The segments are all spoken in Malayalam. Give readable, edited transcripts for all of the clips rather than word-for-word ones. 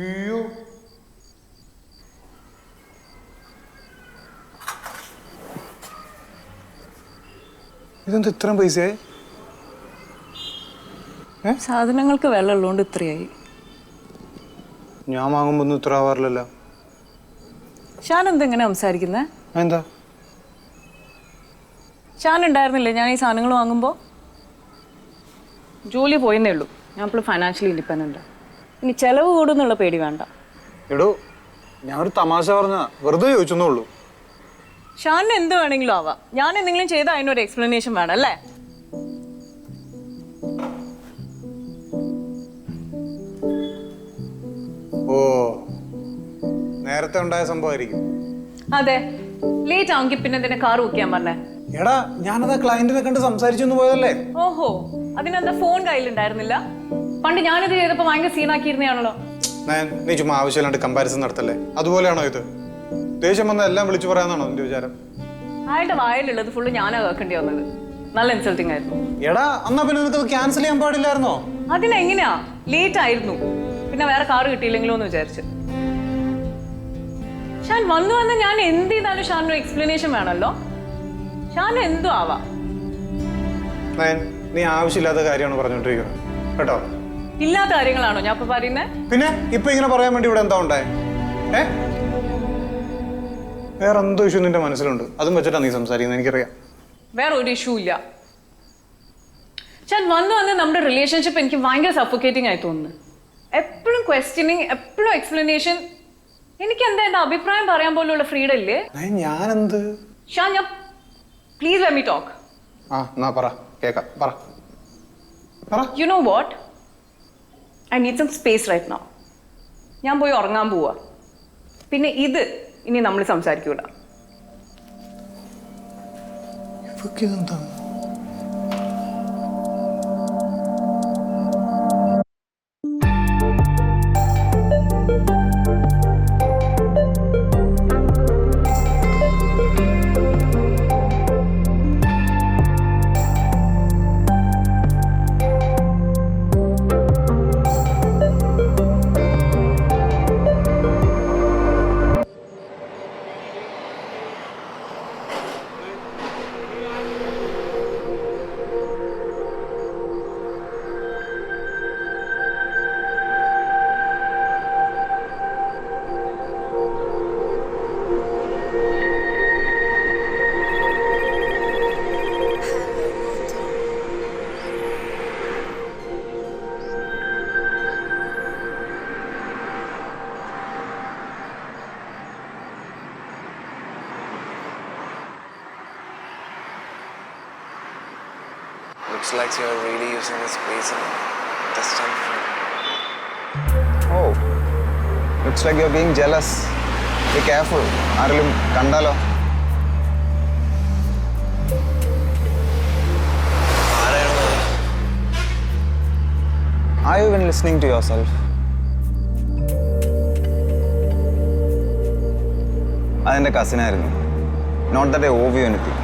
അയ്യോ, ഇതെന്താ ഇത്രയും പൈസയായി? സാധനങ്ങൾക്ക് വില ഉള്ളതുകൊണ്ട് ഇത്രയായി. ഞാൻ വാങ്ങുമ്പോ ഒന്നും ഇത്ര ആവാറില്ലല്ലോ. ഷാൻ എന്തെങ്ങനെ സംസാരിക്കുന്നേ? എന്താ ഷാൻ ഉണ്ടായിരുന്നില്ലേ ഞാൻ ഈ സാധനങ്ങൾ വാങ്ങുമ്പോൾ? ജോലി പോയെന്നേ ഉള്ളൂ. ഞാൻ ഇപ്പോൾ ഫൈനാൻഷ്യലി ഇൻഡിപെൻഡൻ്റ്. ഇനി ചിലവ് കൂടുന്നുള്ള പേടി വേണ്ട. എടോ, ഞാൻ ഒരു തമാശ പറഞ്ഞ, വെറുതെ ചോദിച്ചെന്നേ ഉള്ളൂ. ഷാനിന് എന്ത് വേണമെങ്കിലും ആവാം. ഞാൻ എന്തെങ്കിലും ചെയ്താൽ അതിനൊരു എക്സ്പ്ലനേഷൻ വേണം അല്ലേ? ഓ, നേരത്തെ ഉണ്ടായ സംഭവമായിരിക്കും. അതെ, ലേറ്റ് ആവുമെങ്കിൽ പിന്നെ എന്തിനാ കാർ ബുക്ക് ചെയ്യാൻ പറഞ്ഞേ? എടാ, ഞാനത് ക്ലയന്റിനെ കണ്ട് സംസാരിച്ചൊന്നു പോയതല്ലേ. ഓഹോ, അതിനെന്താ ഫോൺ കയ്യിലുണ്ടായിരുന്നില്ല? പണ്ട് ഞാനിത് ചെയ്തപ്പോ ഭയങ്കര സീനാക്കിയിരുന്നാണല്ലോ. നീ ചുമ്മാ ആവശ്യമില്ലാണ്ട് കമ്പാരിസൺ നടത്തല്ലേ. അതുപോലെയാണോ ഇത്? ദേഷ്യം വന്ന എല്ലാം വിളിച്ചു പറയാന്നാണോ നിന്റെ വിചാരം? അയാളുടെ വായിലുള്ളത് ഫുള്ള് ഞാനാ കേൾക്കേണ്ടി വന്നത്. നല്ല ഇൻസൾട്ടിങ് ആയിരുന്നു. എടാ, എന്നാ പിന്നെ നിനക്ക് ക്യാൻസൽ ചെയ്യാൻ പാടില്ലായിരുന്നോ? അതിനെങ്ങനെയാ? ലേറ്റ് ആയിരുന്നു, പിന്നെ വേറെ കാർ കിട്ടിയില്ലെങ്കിലോ എന്ന് വിചാരിച്ചു. ഷാൻ വന്ന് ഞാൻ എന്ത് ചെയ്താലും ഷാനൊരു എക്സ്പ്ലനേഷൻ വേണമല്ലോ. ഷാൻ എന്തോ ആവാം. നീ ആവശ്യമില്ലാത്ത കാര്യമാണ് പറഞ്ഞോണ്ടിരിക്കുന്നത് കേട്ടോ. ഇല്ലാത്ത കാര്യങ്ങളാണോ ഞാൻ ഇപ്പൊ പറയുന്നേ? പിന്നെ ഇപ്പൊ ഇങ്ങനെ പറയാൻ വേണ്ടി ഇവിടെ എന്താ ഉണ്ടായേ? വേറെ എന്തോ ഇഷ്യൂ നിന്റെ മനസ്സിലുണ്ട്, അതും വെച്ചിട്ടാ നീ സംസാരിക്കുന്നത്, എനിക്കറിയാം. വേറെ ഒരു ഇഷ്യൂ ഇല്ല. ഷാൻ വന്ന് നമ്മുടെ റിലേഷൻഷിപ്പ് എനിക്ക് ഭയങ്കര സഫോക്കേറ്റിംഗ് ആയി തോന്നുന്നു. എപ്പോഴും ക്വസ്റ്റ്യനിങ്, എപ്പോഴും എക്സ്പ്ലനേഷൻ. എനിക്ക് എന്താ എന്റെ അഭിപ്രായം പറയാൻ പോലുള്ള ഫ്രീഡം ഇല്ലേ? ഞാനെന്ത്? ഷാൻ, ഞാൻ പ്ലീസ് ലെറ്റ് മീ ടോക്ക്. എന്നാ പറ, കേക്കാം, പറ. You know what? I need some space right now. ഞാൻ പോയി ഉറങ്ങാൻ പോവാ. പിന്നെ ഇത് ഇനി നമ്മൾ സംസാരിക്കൂല. ഇവക്കെന്താ? Looks like you're really using this place and test time. Oh, looks like you're being jealous. Be careful. ആരെങ്കിലും കണ്ടാലോ? Are you even listening to yourself? അതെന്റെ കസിനായിരുന്നു. Not that I owe you anything.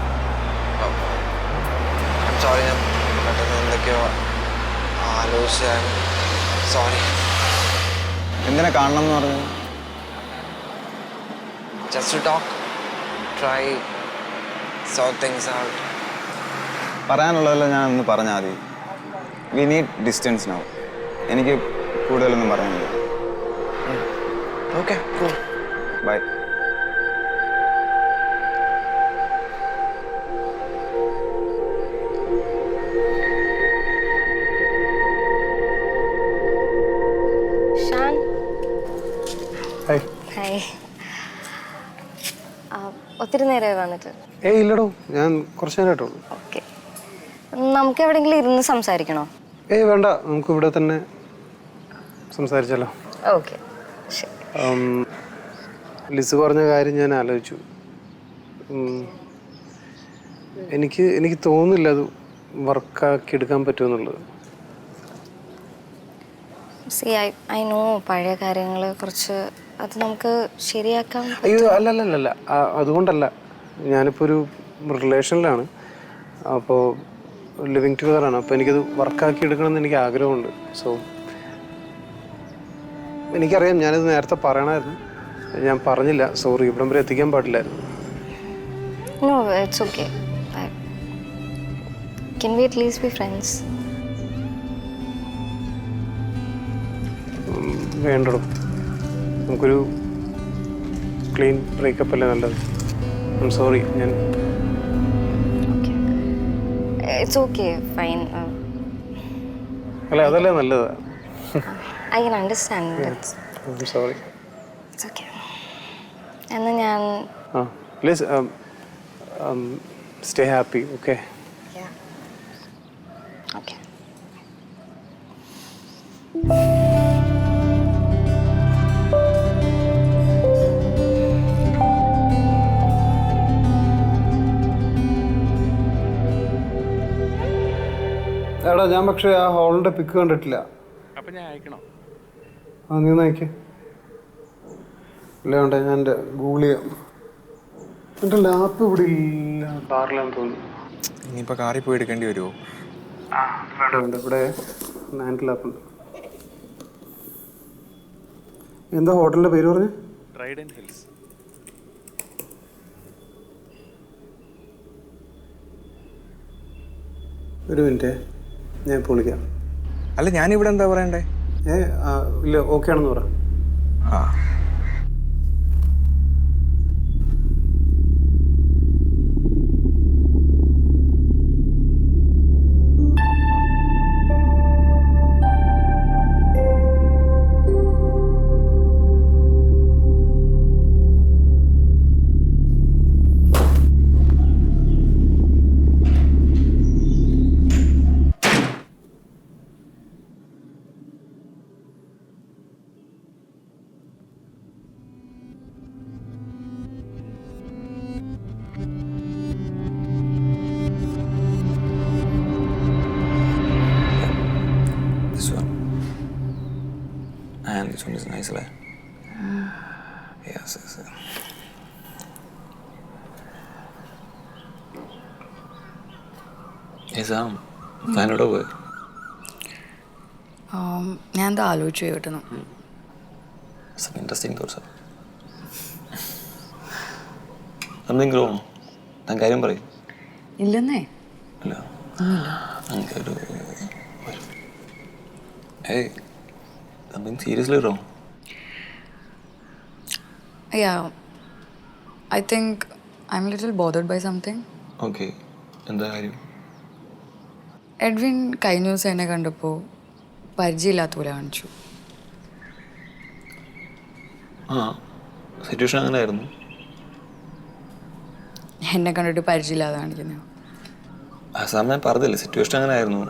I'm sorry, I'm പെട്ടെന്ന് എന്തൊക്കെയോ ആലോചിച്ചാൽ സോറി. എന്തിനാ കാണണം എന്ന് പറഞ്ഞു? Just to talk, try, sort things out. പറയാനുള്ളതല്ല ഞാൻ ഒന്ന് പറഞ്ഞാൽ മതി. We need distance now. എനിക്ക് കൂടുതലൊന്നും പറയാനില്ല. Okay, cool. ബൈ. ഹായ്. ഒത്തിരി നേരമായി വന്നിട്ട്? ഇല്ലടോ, ഞാൻ കുറച്ച് നേരമായിട്ടുള്ളൂ. ഓക്കെ, നമുക്ക് എവിടെയെങ്കിലും ഇരുന്ന് സംസാരിക്കണോ? വേണ്ട, നമുക്ക് ഇവിടെ തന്നെ സംസാരിച്ചല്ലോ. ഓക്കെ, ശരി. ലിസ് പറഞ്ഞ കാര്യം ഞാൻ ആലോചിച്ചു. എനിക്ക് തോന്നുന്നില്ല അത് വർക്കാക്കി എടുക്കാൻ പറ്റുമെന്നുള്ളത്. ഐ നോ പഴയ കാര്യങ്ങൾ കുറച്ച് അത് നമുക്ക് ശരിയാക്കാം. അയ്യോ, അല്ലല്ലല്ല, അതുകൊണ്ടല്ല. ഞാനിപ്പോൾ ഒരു റിലേഷനിലാണ്, അപ്പോൾ ലിവിങ് ടുഗദറാണ്. അപ്പോൾ എനിക്കത് വർക്കാക്കി എടുക്കണമെന്ന് എനിക്ക് ആഗ്രഹമുണ്ട്. സോ എനിക്കറിയാം, ഞാനിത് നേരത്തെ പറയണമായിരുന്നു. ഞാൻ പറഞ്ഞില്ല, സോറി. ഇവിടം വരെ എത്തിക്കാൻ പാടില്ലായിരുന്നു. No, it's okay. Can we at least be friends? വേണ്ടടോ, നമുക്കൊരു ക്ലീൻ ബ്രേക്കപ്പ് അല്ലേ നല്ലത്. സോറി. ഞാൻ Okay. It's okay, fine. അല്ല, അതല്ലേ നല്ലത്. I can understand. Sorry. It's okay. എന്നാൽ ഞാൻ please stay happy. Okay? Okay. എടാ, ഞാൻ പക്ഷേ ആ ഹോളിൻ്റെ പിക്ക് കണ്ടിട്ടില്ല. അപ്പം ഞാൻ അയക്കണോ? നീ ഒന്ന് അയക്കേ. ഇല്ല, വേണ്ട, ഞാൻ എൻ്റെ ഗൂഗിൾ ചെയ്യാം. എൻ്റെ ലാപ്പ് ഇവിടെ ഇല്ല, കാറിലാന്ന് തോന്നുന്നു. ഇനിയിപ്പോൾ കാറിൽ പോയി എടുക്കേണ്ടി വരുമോ? വേണ്ട, ഇവിടെ എൻ്റെ ലാപ്പുണ്ട്. എന്താ ഹോട്ടലിൻ്റെ പേര് പറഞ്ഞു? Trident hills. ഒരു മിനിറ്റ്, ഞാൻ ഇപ്പോൾ വിളിക്കാം. അല്ല, ഞാനിവിടെ എന്താ പറയണ്ടേ? ഇല്ല, ഓക്കെ ആണെന്ന് പറ. ആ, this one. And this one is nice, right? Yes, yes, yes. Hey, Sam. Find out over. ഞാൻ എന്താ ആലോചിച്ചു കേട്ടു. Some interesting thoughts. Something wrong. താൻ കാര്യം പറയും. ഇല്ലെന്നേ. ഇല്ല. എനിക്കൊരു hey, something seriously wrong. Yeah, I think I'm a little bothered by something. Okay. എന്താ കാര്യം? എഡ്വിൻ കഴിഞ്ഞ ദിവസം എന്നെ കണ്ടപ്പോൾ പരിചയമില്ലാത്ത പോലെ കാണിച്ചു. സിറ്റുവേഷൻ അങ്ങനെ ആയിരുന്നു? എന്നെ കണ്ടിട്ട് പരിചയമില്ലാതെ കാണിക്കുന്നു. സാം, ഞാൻ പറഞ്ഞില്ലേ, സിറ്റുവേഷൻ അങ്ങനെ ആയിരുന്നു.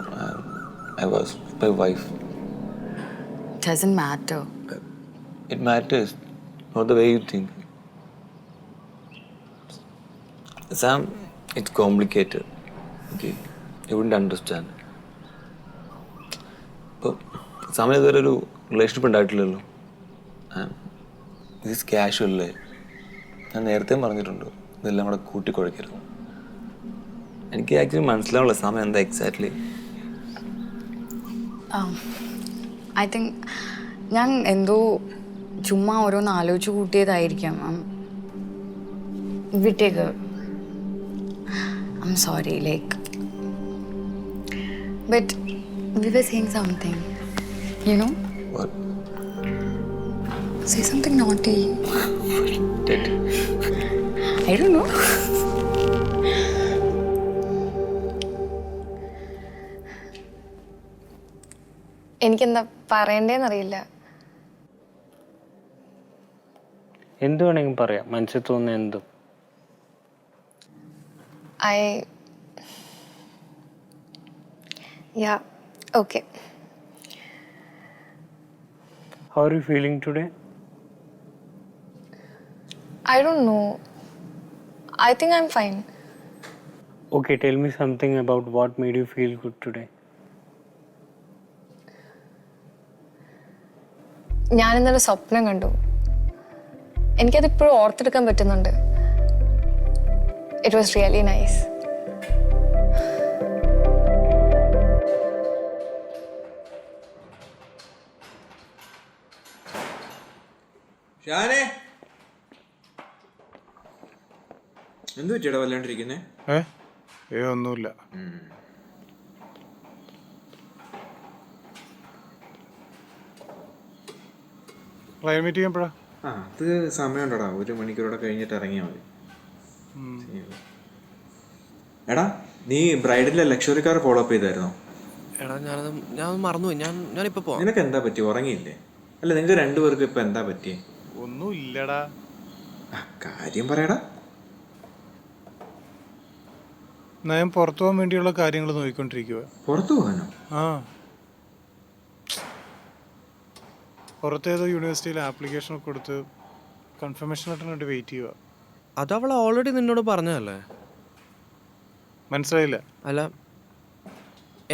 I was my wife. Doesn't matter. It matters, not the way you think. Sam, it's complicated. Okay, you wouldn't understand. ഇപ്പോൾ സാമിന് ഇതുവരെ ഒരു റിലേഷൻഷിപ്പ് ഉണ്ടായിട്ടില്ലല്ലോ. ഇത് ഈസ് കാഷ്വൽ. ഞാൻ നേരത്തെ പറഞ്ഞിട്ടുണ്ട്, ഇതെല്ലാം കൂടെ കൂട്ടിക്കുഴയ്ക്കരുത്. എനിക്ക് ആക്ച്വലി മനസ്സിലാവുള്ള സാമ എന്താ എക്സാക്ട്ലി. I think ഞാൻ എന്തോ ചുമ്മാ ഓരോന്ന് ആലോചിച്ച് കൂട്ടിയതായിരിക്കാം. വിട്ടേക്ക്. I'm sorry, like, but we were saying something, you know? What? Say something naughty. Did? I don't know. എനിക്കെന്താ പറയണ്ടേന്നറിയില്ല. എന്ത് വേണമെങ്കിലും പറയാം, മനസ്സിൽ തോന്നുന്ന എന്തും. Yeah, okay. How are you feeling today? I don't know. I think I'm fine. Okay, tell me something about what made you feel good today. ഞാൻ ഇന്നലെ സ്വപ്നം കണ്ടു. എനിക്കതിപ്പോഴും ഓർത്തെടുക്കാൻ പറ്റുന്നുണ്ട്. It was really nice. ഷാനെ എന്ത് പറ്റിയടാ വല്ലാണ്ടിരിക്കുന്നേ? ഒന്നുമില്ല. ക്ലൈമറ്റ് ചെയ്യുമ്പോഴാ? അത് സമയമുണ്ടടാ, 1 മണിക്കൂറോടെ കഴിഞ്ഞിട്ട് ഇറങ്ങിയാൽ മതി. എടാ നീ ബ്രൈഡിലെ ലക്ഷറി കാർ ഫോളോ അപ്പ് ചെയ്തായിരുന്നോ? എടാ ഞാൻ മറന്നുപോയി. ഞാനിപ്പോ പോവാം. നിനക്ക് എന്താ പറ്റി? ഉറങ്ങിയില്ലേ? അല്ല നിങ്ങൾക്ക് രണ്ടുപേർക്കും ഇപ്പൊ എന്താ പറ്റിയേ? ഒന്നും ഇല്ലടാ. കാര്യം പറയടാ. ഞാൻ പുറത്തു പോകാൻ വേണ്ടിയുള്ള കാര്യങ്ങൾ നോക്കിക്കൊണ്ടിരിക്കുക. പുറത്തു പോകാനോ? പുറത്തേതോ യൂണിവേഴ്സിറ്റിയിൽ ആപ്ലിക്കേഷൻ കൊടുത്ത് കൺഫർമേഷൻ ലെറ്ററിന് വേണ്ടി വെയിറ്റ് ചെയ്യുക. അതവൾ ഓൾറെഡി നിന്നോട് പറഞ്ഞതല്ലേ? മനസ്സിലായില്ല? അല്ല,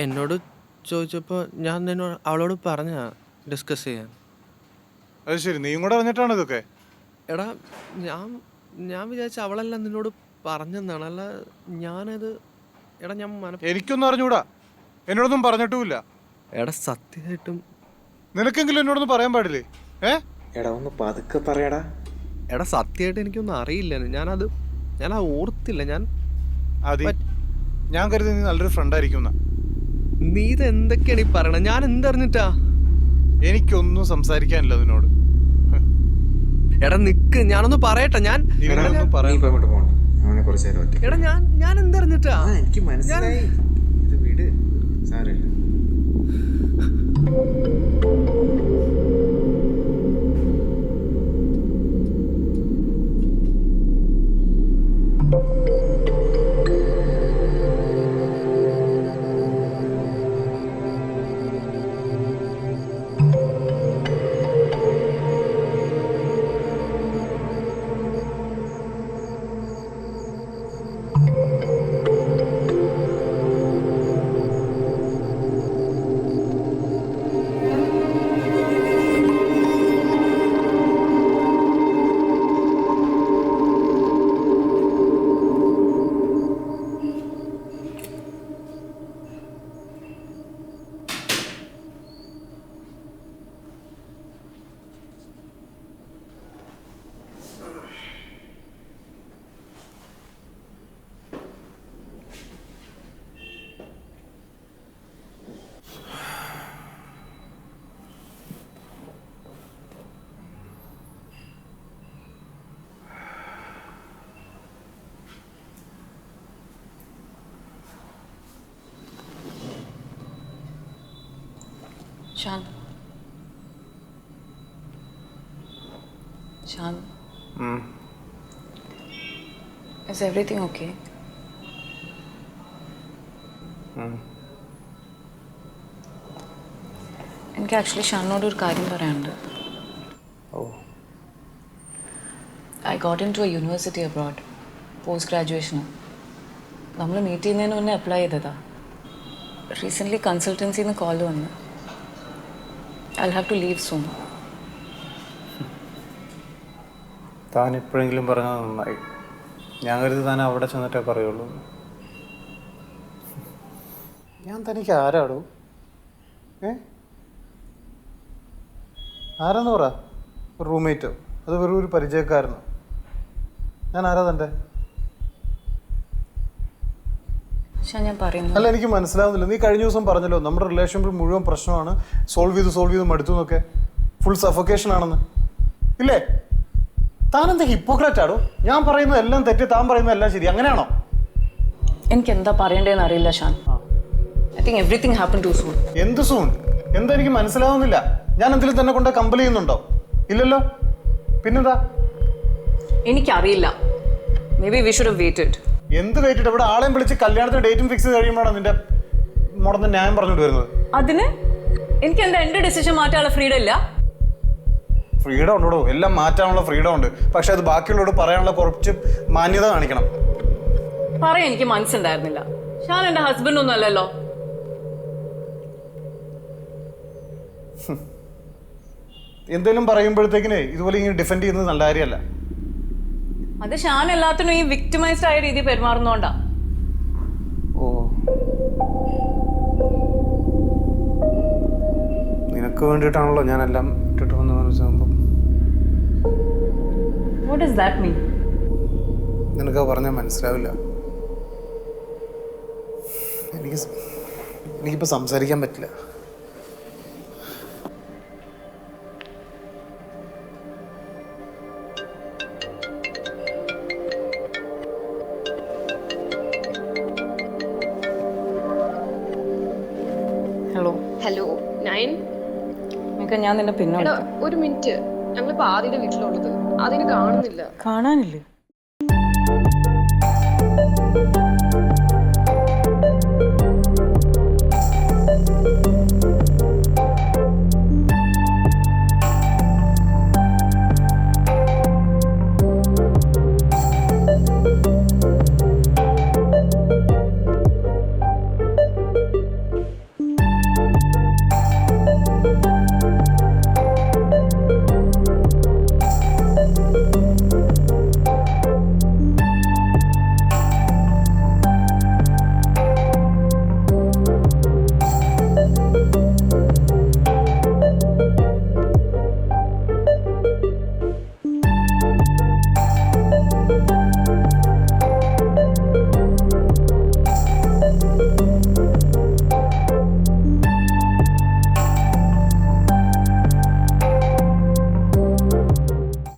എന്നോട് ചോദിച്ചപ്പോൾ ഞാൻ അവളോട് പറഞ്ഞ ഡിസ്കസ് ചെയ്യാൻ. അത് ശരി, നീയും കൂടെ അറിഞ്ഞിട്ടാണ് ഇതൊക്കെ? എടാ ഞാൻ വിചാരിച്ച അവളെല്ലാം നിന്നോട് പറഞ്ഞെന്നാണ്. അല്ല ഞാനത് എടാ എനിക്കൊന്നും അറിഞ്ഞൂടാ, എന്നോടൊന്നും പറഞ്ഞിട്ടുമില്ല. എടാ സത്യമായിട്ടും നിനക്കെങ്കിലും എന്നോടൊന്നും പറയാൻ പാടില്ലേ? എടാ ഒന്ന് പതുക്കെ പറയടാ. എടാ സത്യമായിട്ട് എനിക്കൊന്നും അറിയില്ല. ഞാൻ ഓർത്തില്ല. ഞാൻ കരുതി നീ നല്ലൊരു ഫ്രണ്ട് ആയിരിക്കും. നീ ഇത് എന്തൊക്കെയാണ് ഈ പറയണത്? ഞാൻ എന്തറിഞ്ഞിട്ടാ? എനിക്കൊന്നും സംസാരിക്കാനില്ല നിന്നോട്. എടാ നിക്ക്, ഞാനൊന്ന് പറയട്ടെ. എടാ ഞാൻ എന്തറിഞ്ഞിട്ടാ? എനിക്ക് മനസ്സിലായി. ഇത് വീട് സാരമില്ല. Shan. Is everything okay? എനിക്ക് ആക്ച്വലി ഷാനോട് ഒരു കാര്യം പറയാനുണ്ട്. I got into a university abroad, post graduation. നമ്മൾ മീറ്റ് ചെയ്യുന്നതിന് മുന്നേ അപ്ലൈ ചെയ്തതാ. റീസെൻ്റ്ലി കൺസൾട്ടൻസിയിൽ നിന്ന് കോൾ വന്നു. I'll have to leave soon. താൻ എപ്പോഴെങ്കിലും പറഞ്ഞത് നന്നായി. ഞാൻ കരുതി താൻ അവിടെ ചെന്നിട്ടേ പറയുള്ളൂ. ഞാൻ തനിക്ക് ആരാടോ? ആരാന്ന് പറ. ഒരു റൂംമേറ്റോ അത് വെറും ഒരു പരിചയക്കാരനോ? ഞാൻ ആരാ തൻ്റെ? ഞാൻ പറയുന്നു. അല്ല, എനിക്ക് മനസ്സിലാവുന്നില്ല. നീ കഴിഞ്ഞ ദിവസം പറഞ്ഞല്ലോ നമ്മുടെ റിലേഷൻഷിപ്പ് മുഴുവൻ പ്രശ്നമാണ്, സോൾവ് ചെയ്ത് മടുത്തു എന്നൊക്കെ, ഫുൾ സഫോക്കേഷൻ ആണെന്ന്. ഇല്ലേ? താനെന്താ ഹിപ്പോക്രാറ്റ് ആടോ? ഞാൻ പറയുന്നത് എല്ലാം തെറ്റ്, താൻ പറയുന്നത് എല്ലാം ശരി, അങ്ങനെയാണോ? എനിക്ക് എന്താ പറയണ്ടേന്ന് അറിയില്ല Shan. I think everything happen too soon. എന്ത് സൂൺ? എന്താ എനിക്ക് മനസ്സിലാവുന്നില്ല. ഞാൻ എന്തെങ്കിലും തന്നെ കൊണ്ട് കമ്പൽ ചെയ്യുന്നുണ്ടോ? ഇല്ലല്ലോ, പിന്നെന്താ? എനിക്കറിയില്ല. May be we should have waited. എന്ത് വെയിറ്റിട്ട്? ഇവിടെ ആളെയും വിളിച്ച് കല്യാണത്തിന് ഡേറ്റും ഫിക്സ് ചെയ്ത് കഴിയുമ്പോഴാണ് നിന്റെ മുടന്ന് ന്യായം പറഞ്ഞിട്ട് വരുന്നത്. അതിന് എനിക്ക് എന്താ എന്റെ ഡിസിഷൻ മാറ്റാനുള്ള ഫ്രീഡം ഇല്ല? ഫ്രീഡം ഉണ്ടോ? എല്ലാം മാറ്റാനുള്ള ഫ്രീഡം ഉണ്ട്. പക്ഷെ അത് ബാക്കിയുള്ളവരോട് പറയാനുള്ള കുറച്ച് മാന്യത കാണിക്കണം. പറയാൻ എനിക്ക് മനസ്സുണ്ടായിരുന്നില്ല. ഷാൻ എന്റെ ഹസ്ബൻഡ് ഒന്നും അല്ലല്ലോ. എന്തെങ്കിലും പറയുമ്പോഴത്തേക്കിന് ഇതുപോലെ ഇങ്ങനെ ഡിഫെൻഡ് ചെയ്യുന്നത് നല്ല കാര്യമല്ല. അത് ഷാൻ എല്ലാത്തിനും ഈ വിക്ടിമൈസ്ഡ് ആയ രീതി പെരുമാറുന്നോണ്ടാ. നിനക്ക് വേണ്ടിയിട്ടാണല്ലോ ഞാനെല്ലാം ഇട്ടിട്ട് വന്ന് സംഭവം. What does that mean? നിനക്ക് പറഞ്ഞാൽ മനസ്സിലാവില്ല. എനിക്കിപ്പോൾ സംസാരിക്കാൻ പറ്റില്ല. Hello hello nine. മിക്ക ഞാൻ നിന്നെ പിന്നെ എടാ വിളിക്കാം. ഒരു മിനിറ്റ്, ഞങ്ങളിപ്പോ ആദ്യയുടെ വീട്ടിലുള്ളത് അതിന് കാണുന്നില്ല. കാണാനില്ലേ?